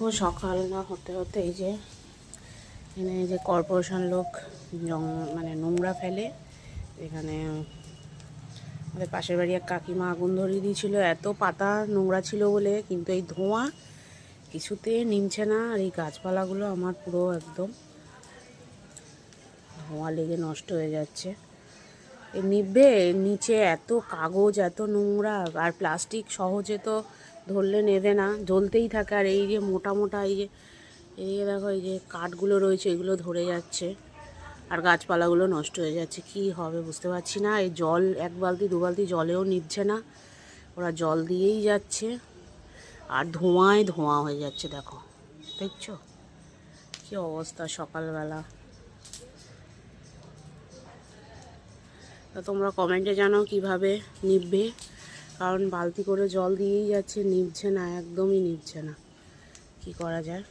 ও সকাল না হতে হতে এই যে এখানে এই যে কর্পোরেশন লোক মানে নোংরা ফেলে এখানে। আমাদের পাশের বাড়ি এক কাকিমা আগুন ধরিয়ে দিয়েছিল, এত পাতা নোংরা ছিল বলে, কিন্তু এই ধোঁয়া কিছুতে নিমছে না। আর এই গাছপালাগুলো আমার পুরো একদম ধোঁয়া লেগে নষ্ট হয়ে যাচ্ছে। এ নিভবে, নিচে এত কাগজ, এত নোংরা আর প্লাস্টিক সহজে তো ধরলে নেবে না, জ্বলতেই থাকে। আর এই যে মোটা মোটা এই যে দেখো, এই যে কাঠগুলো রয়েছে এগুলো ধরে যাচ্ছে আর গাছপালাগুলো নষ্ট হয়ে যাচ্ছে। কি হবে বুঝতে পারছি না। এই জল এক বালতি দু বালতি জলেও নিভছে না, ওরা জল দিয়েই যাচ্ছে আর ধোঁয়ায় ধোঁয়া হয়ে যাচ্ছে। দেখো, দেখছো কি অবস্থা সকালবেলা। তা তোমরা কমেন্টে জানাও কিভাবে নিভবে, কারণ বালতি করে জল দিয়েই যাচ্ছে, নিভছে না, একদমই নিভছে না। কি করা যায়?